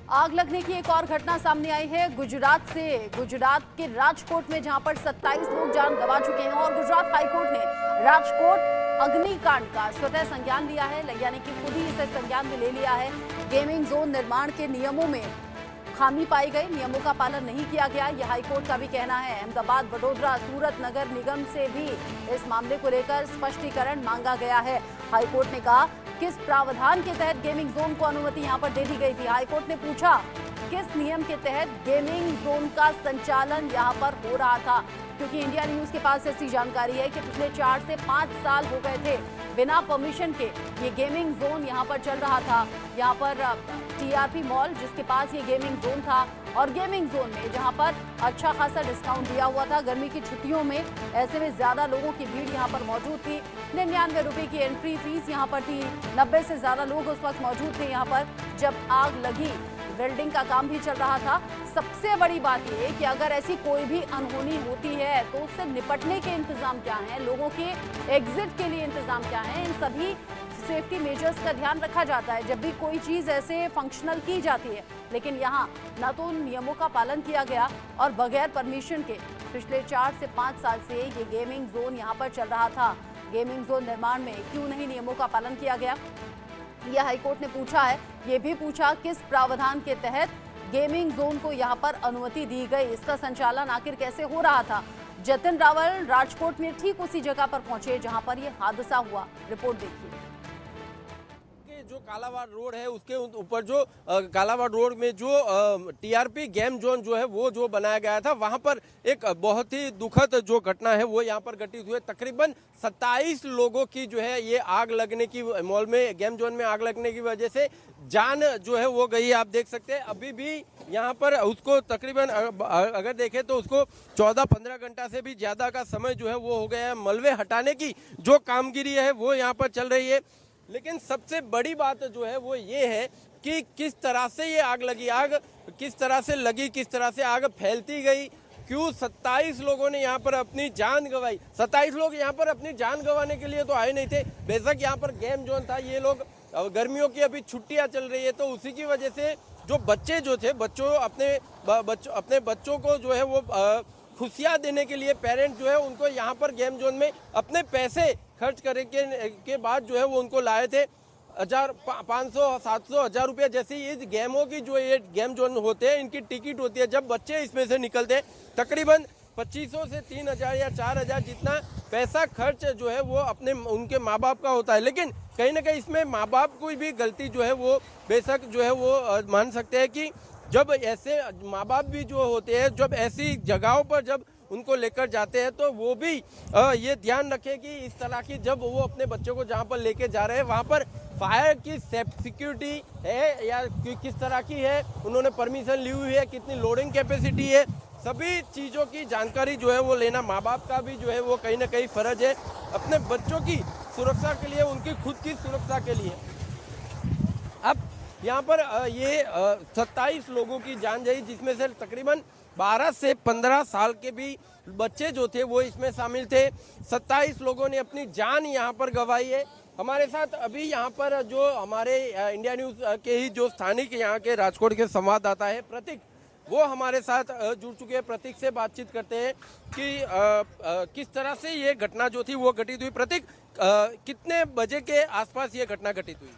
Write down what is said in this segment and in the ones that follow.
आग लगने की एक और घटना सामने आई है गुजरात से। गुजरात के राजकोट में जहां पर 27 लोग जान गंवा चुके हैं और गुजरात हाईकोर्ट ने राजकोट अग्निकांड का स्वतः संज्ञान लिया है, यानी कि खुद ही इसे संज्ञान में ले लिया है। गेमिंग जोन निर्माण के नियमों में खामी पाई गई, नियमों का पालन नहीं किया गया, यह हाईकोर्ट का भी कहना है। अहमदाबाद, वडोदरा, सूरत नगर निगम से भी इस मामले को लेकर स्पष्टीकरण मांगा गया है। हाईकोर्ट ने कहा किस प्रावधान के तहत गेमिंग जोन को अनुमति यहां पर दे दी गई थी। हाईकोर्ट ने पूछा किस नियम के तहत गेमिंग जोन का संचालन यहां पर हो रहा था, क्योंकि इंडिया न्यूज के पास ऐसी जानकारी है कि पिछले 4 से 5 साल हो गए थे बिना परमिशन के ये गेमिंग जोन यहां पर चल रहा था। यहां पर टीआरपी मॉल जिसके पास ये गेमिंग जोन था, और गेमिंग जोन में जहां पर अच्छा खासा डिस्काउंट दिया हुआ था। गर्मी की छुट्टियों में ऐसे में ज्यादा लोगों की भीड़ यहां पर मौजूद थी। 99 रुपए की एंट्री फीस यहां पर थी। 90 से ज्यादा लोग उस वक्त मौजूद थे यहां पर जब आग लगी। वेल्डिंग का काम भी चल रहा था। सबसे बड़ी बात यह कि अगर ऐसी कोई भी अनहोनी होती है तो उससे निपटने के इंतजाम क्या हैं, लोगों के एग्जिट के लिए इंतजाम क्या हैं, इन सभी सेफ्टी मेजर्स का ध्यान रखा जाता है जब भी कोई चीज ऐसे फंक्शनल की जाती है। लेकिन यहाँ न तो उन नियमों का पालन किया गया और बगैर परमिशन के पिछले 4 से 5 साल से ये गेमिंग जोन यहाँ पर चल रहा था। गेमिंग जोन निर्माण में क्यों नहीं नियमों का पालन किया गया, यह हाईकोर्ट ने पूछा है। ये भी पूछा किस प्रावधान के तहत गेमिंग जोन को यहाँ पर अनुमति दी गई, इसका संचालन आखिर कैसे हो रहा था। जतिन रावल राजकोट में ठीक उसी जगह पर पहुंचे जहां पर यह हादसा हुआ। रिपोर्ट देखिए। जो कालावाड़ रोड है उसके ऊपर जो कालावाड़ रोड में जो टीआरपी गेम जोन जो है वो जो बनाया गया था, वहां पर एक बहुत ही दुखद जो घटना है वो यहाँ पर घटित हुई। तकरीबन 27 लोगों की जो है ये आग लगने की, मॉल में गेम जोन में आग लगने की वजह से जान जो है वो गई। आप देख सकते हैं अभी भी यहाँ पर उसको तकरीबन अगर देखें तो उसको 14-15 घंटा से भी ज्यादा का समय जो है वो हो गया है। मलबे हटाने की जो कामगिरी है वो यहाँ पर चल रही है। लेकिन सबसे बड़ी बात जो है वो ये है कि किस तरह से ये आग लगी, आग किस तरह से लगी, किस तरह से आग फैलती गई, क्यों 27 लोगों ने यहाँ पर अपनी जान गंवाई। 27 लोग यहाँ पर अपनी जान गंवाने के लिए तो आए नहीं थे। बेशक यहाँ पर गेम जोन था, ये लोग गर्मियों की अभी छुट्टियाँ चल रही है तो उसी की वजह से जो बच्चे जो थे, अपने बच्चों को जो है वो खुशियाँ देने के लिए पेरेंट्स जो है उनको यहाँ पर गेम जोन में अपने पैसे खर्च करने के बाद जो है वो उनको लाए थे। 500, 700, 1000 रुपये जैसी इस गेमों की जो ये गेम जोन होते हैं इनकी टिकट होती है। जब बच्चे इसमें से निकलते हैं तकरीबन 2500 से 3000 या 4000 जितना पैसा खर्च जो है वो अपने उनके माँ बाप का होता है। लेकिन कहीं ना कहीं इसमें माँ बाप की भी गलती जो है वो बेशक जो है वो मान सकते हैं कि जब ऐसे माँ बाप भी जो होते हैं जब ऐसी जगहों पर जब उनको लेकर जाते हैं तो वो भी ये ध्यान रखें कि इस तरह की जब वो अपने बच्चों को जहाँ पर लेके जा रहे हैं वहाँ पर फायर की सिक्योरिटी है या किस तरह की है, उन्होंने परमिशन ली हुई है, कितनी लोडिंग कैपेसिटी है, सभी चीज़ों की जानकारी जो है वो लेना माँ बाप का भी जो है वो कहीं ना कहीं फर्ज है अपने बच्चों की सुरक्षा के लिए, उनकी खुद की सुरक्षा के लिए। अब यहाँ पर ये 27 लोगों की जान गई जिसमें से तकरीबन 12 से 15 साल के भी बच्चे जो थे वो इसमें शामिल थे। 27 लोगों ने अपनी जान यहाँ पर गंवाई है। हमारे साथ अभी यहाँ पर जो हमारे इंडिया न्यूज़ के ही जो स्थानिक यहाँ के राजकोट के संवाददाता है प्रतीक, वो हमारे साथ जुड़ चुके हैं। प्रतीक से बातचीत करते हैं कि किस तरह से ये घटना जो थी वो घटित हुई। प्रतीक, कितने बजे के आसपास ये घटना घटित हुई?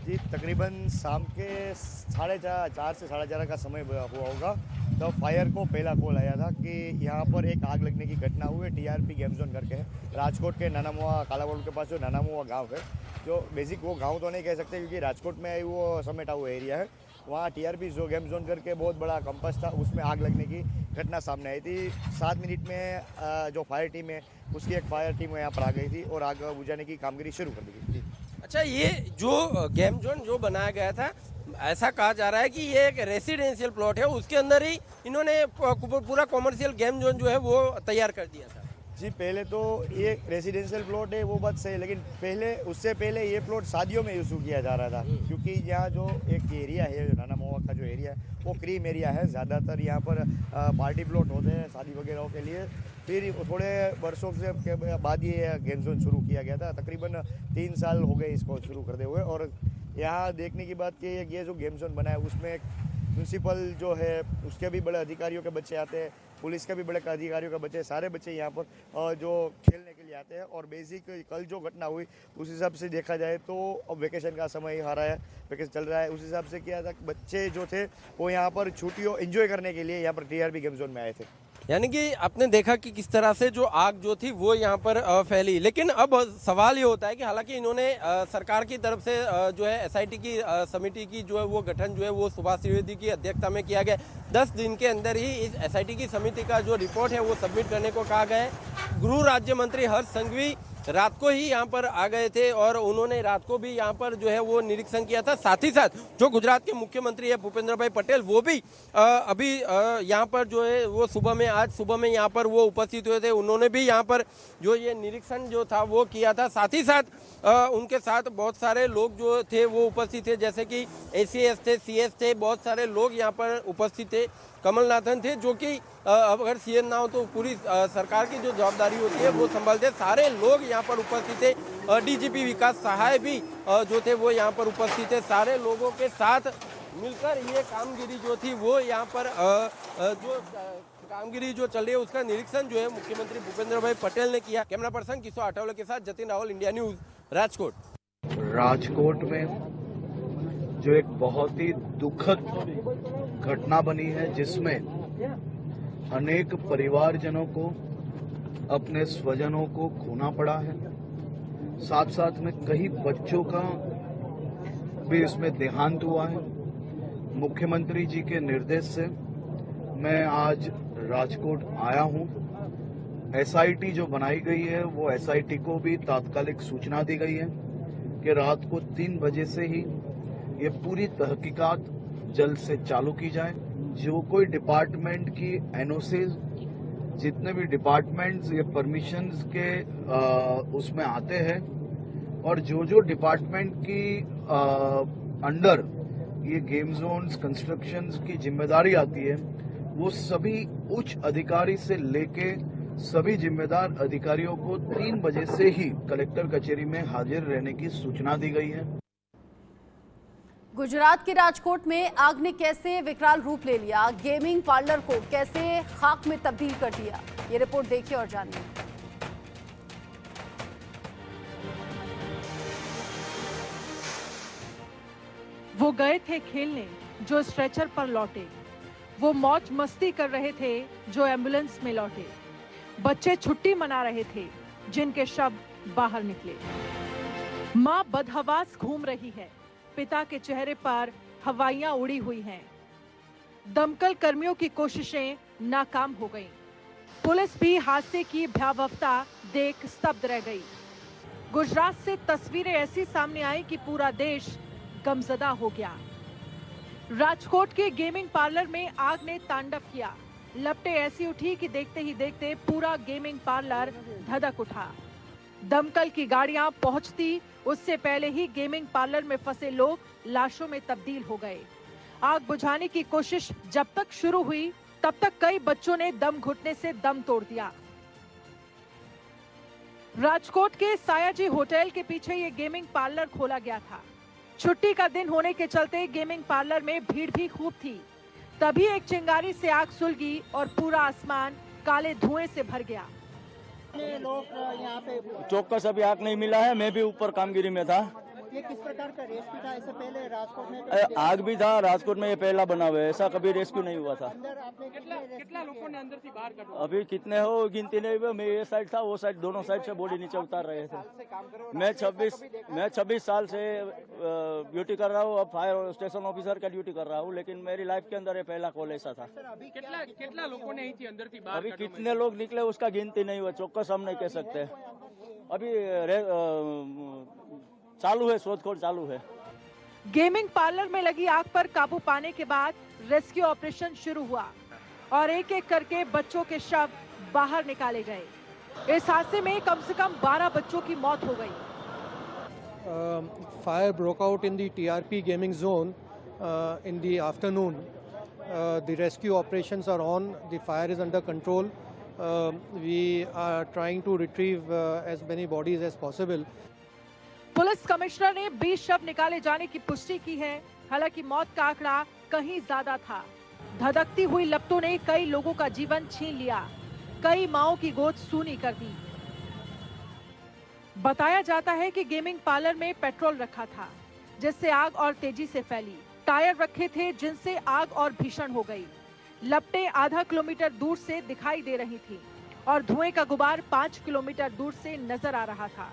जी, तकरीबन शाम के 4:30 से 4:30 का समय हुआ होगा। तो फायर को पहला कॉल आया था कि यहाँ पर एक आग लगने की घटना हुई है। टीआरपी गेम जोन करके है, राजकोट के नानामुआ कालावाड़ के पास जो नानामुआ गांव है, जो बेसिक वो गांव तो नहीं कह सकते क्योंकि राजकोट में वो समेटा हुआ एरिया है। वहाँ टीआरपी जो गेम जोन करके बहुत बड़ा कंपस था, उसमें आग लगने की घटना सामने आई थी। 7 मिनट में जो फायर टीम है उसकी एक फायर टीम यहाँ पर आ गई थी और आग बुझाने की कामगिरी शुरू कर दी गई थी। अच्छा, ये जो गेम जोन जो बनाया गया था, ऐसा कहा जा रहा है कि ये एक रेसिडेंशियल प्लॉट है, उसके अंदर ही इन्होंने पूरा कॉमर्शियल गेम जोन जो है वो तैयार कर दिया था। जी, पहले तो ये रेसिडेंशियल प्लॉट है वो बात सही है, लेकिन उससे पहले ये प्लॉट शादियों में यूज़ किया जा रहा था क्योंकि यहाँ जो एक एरिया है, नानामुआ का जो एरिया है वो क्रीम एरिया है। ज़्यादातर यहाँ पर पार्टी प्लॉट होते हैं शादी वगैरह के लिए। फिर थोड़े वर्षों से के बाद ये गेम जोन शुरू किया गया था। तकरीबन 3 साल हो गए इसको शुरू करते हुए। और यहाँ देखने की बात कि ये जो गेम जोन बना है उसमें म्यूनसिपल जो है उसके भी बड़े अधिकारियों के बच्चे आते हैं, पुलिस के भी बड़े अधिकारियों के बच्चे, सारे बच्चे यहाँ पर जो खेलने के लिए आते हैं। और बेसिक कल जो घटना हुई उस हिसाब से देखा जाए तो अब वेकेशन का समय आ रहा है, वेकेशन चल रहा है, उस हिसाब से क्या था कि बच्चे जो थे वो यहाँ पर छुट्टियों एंजॉय करने के लिए यहाँ पर टीआरपी गेम जोन में आए थे। यानी कि आपने देखा कि किस तरह से जो आग जो थी वो यहाँ पर फैली। लेकिन अब सवाल ये होता है कि हालांकि इन्होंने सरकार की तरफ से जो है एसआईटी की समिति की जो है वो गठन जो है वो सुभाष त्रिवेदी की अध्यक्षता में किया गया। 10 दिन के अंदर ही इस एसआईटी की समिति का जो रिपोर्ट है वो सबमिट करने को कहा गया है। गृह राज्य मंत्री हर्ष संघवी रात को ही यहाँ पर आ गए थे और उन्होंने रात को भी यहाँ पर जो है वो निरीक्षण किया था। साथ ही साथ जो गुजरात के मुख्यमंत्री है भूपेंद्र भाई पटेल वो भी अभी यहाँ पर जो है वो आज सुबह में यहाँ पर वो उपस्थित हुए थे। उन्होंने भी यहाँ पर जो ये निरीक्षण जो था वो किया था। साथ ही साथ उनके साथ बहुत सारे लोग जो थे वो उपस्थित थे, जैसे कि एसीएस थे, सीएस थे, बहुत सारे लोग यहाँ पर उपस्थित थे। कमलनाथन थे जो कि अगर सीएम ना हो तो पूरी सरकार की जो जवाबदारी होती है वो संभालते। सारे लोग यहाँ पर उपस्थित थे। डीजीपी विकास सहाय भी जो थे वो यहाँ पर उपस्थित थे। सारे लोगों के साथ मिलकर ये कामगिरी जो थी वो यहाँ पर जो कामगिरी जो चल रही है उसका निरीक्षण जो है मुख्यमंत्री भूपेंद्र भाई पटेल ने किया। कैमरा पर्सन किशोर आठवले के साथ जतिन रावल, इंडिया न्यूज, राजकोट। राजकोट में जो एक बहुत ही दुखद घटना बनी है जिसमें अनेक परिवारजनों को, अपने स्वजनों को खोना पड़ा है, साथ साथ में कई बच्चों का भी इसमें देहांत हुआ है। मुख्यमंत्री जी के निर्देश से मैं आज राजकोट आया हूं। एसआईटी जो बनाई गई है वो एसआईटी को भी तात्कालिक सूचना दी गई है कि रात को 3 बजे से ही ये पूरी तहकीकात जल्द से चालू की जाए। जो कोई डिपार्टमेंट की एनओसी, जितने भी डिपार्टमेंट्स ये परमिशंस के उसमें आते हैं और जो डिपार्टमेंट की अंडर ये गेम जोन्स कंस्ट्रक्शंस की जिम्मेदारी आती है वो सभी उच्च अधिकारी से लेके सभी जिम्मेदार अधिकारियों को 3 बजे से ही कलेक्टर कचहरी में हाजिर रहने की सूचना दी गई है। गुजरात के राजकोट में आग ने कैसे विकराल रूप ले लिया, गेमिंग पार्लर को कैसे खाक में तब्दील कर दिया, ये रिपोर्ट देखिए और जानिए। वो गए थे खेलने जो स्ट्रेचर पर लौटे, वो मौज मस्ती कर रहे थे जो एम्बुलेंस में लौटे, बच्चे छुट्टी मना रहे थे जिनके शव बाहर निकले। मां बदहवास घूम रही है, पिता के चेहरे पर हवाइयां उड़ी हुई हैं। दमकल कर्मियों की कोशिशें नाकाम हो गईं। पुलिस भी हादसे की भयावहता देख स्तब्ध रह गई। गुजरात से तस्वीरें ऐसी सामने आई कि पूरा देश गमजदा हो गया। राजकोट के गेमिंग पार्लर में आग ने तांडव किया। लपटें ऐसी उठी कि देखते ही देखते पूरा गेमिंग पार्लर धधक उठा। दमकल की गाड़ियां पहुंचती उससे पहले ही गेमिंग पार्लर में फंसे लोग लाशों में तब्दील हो गए। आग बुझाने की कोशिश जब तक शुरू हुई तब तक कई बच्चों ने दम घुटने से दम तोड़ दिया। राजकोट के सायाजी होटल के पीछे ये गेमिंग पार्लर खोला गया था। छुट्टी का दिन होने के चलते गेमिंग पार्लर में भीड़ भी खूब थी। तभी एक चिंगारी से आग सुलगी और पूरा आसमान काले धुएं से भर गया। लोग यहाँ पे चौक्कस अभी आग नहीं मिला है। मैं भी ऊपर कामगिरी में था। ये किस प्रकार का रेस्क्यू था? इससे पहले राजकोट में आग भी था। राजकोट में ये पहला बनाव है, ऐसा कभी रेस्क्यू नहीं हुआ था। अंदर आपने कितना लोगों ने अंदर से बाहर कर अभी कितने हो गिनती नहीं हुई। मैं ये साइड था, वो साइड, दोनों साइड से बॉडी नीचे उतार रहे थे। मैं 26 साल से ड्यूटी कर रहा हूँ। अब फायर स्टेशन ऑफिसर का ड्यूटी कर रहा हूँ, लेकिन मेरी लाइफ के अंदर ये पहला कॉल ऐसा था। कितना लोगों ने अंदर से अभी कितने लोग निकले उसका गिनती नहीं हुआ, चौक्कस हम नहीं कह सकते। अभी चालू है, शोधखोज चालू है। गेमिंग पार्लर में लगी आग पर काबू पाने के बाद रेस्क्यू ऑपरेशन शुरू हुआ और एक एक करके बच्चों के शव बाहर निकाले गए। इस हादसे में कम से कम 12 बच्चों की मौत हो गई। Fire broke out in the TRP gaming zone in the afternoon. The rescue operations are on. The fire is under control. We are trying to retrieve as many bodies as possible. Police commissioner ने 20 शव निकाले जाने की पुष्टि की है। हालांकि मौत का आंकड़ा कहीं ज्यादा था। धधकती हुई लपटों ने कई लोगों का जीवन छीन लिया, कई माओं की गोद सूनी कर दी। बताया जाता है कि गेमिंग पार्लर में पेट्रोल रखा था, जिससे आग और तेजी से फैली। टायर रखे थे, जिनसे आग और भीषण हो गई। लपटें आधा किलोमीटर दूर से दिखाई दे रही थी और धुएं का गुबार 5 किलोमीटर दूर से नजर आ रहा था।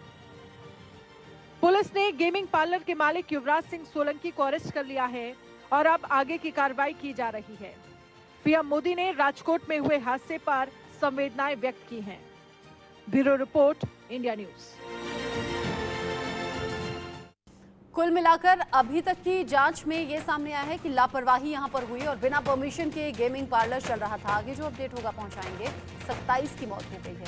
पुलिस ने गेमिंग पार्लर के मालिक युवराज सिंह सोलंकी को अरेस्ट कर लिया है और अब आगे की कार्रवाई की जा रही है। पीएम मोदी ने राजकोट में हुए हादसे पर संवेदनाएं व्यक्त की हैं। Bureau report, India news. कुल मिलाकर अभी तक की जांच में ये सामने आया है कि लापरवाही यहां पर हुई और बिना परमिशन के गेमिंग पार्लर चल रहा था। आगे जो अपडेट होगा पहुंचाएंगे। 27 की मौत हो गई है।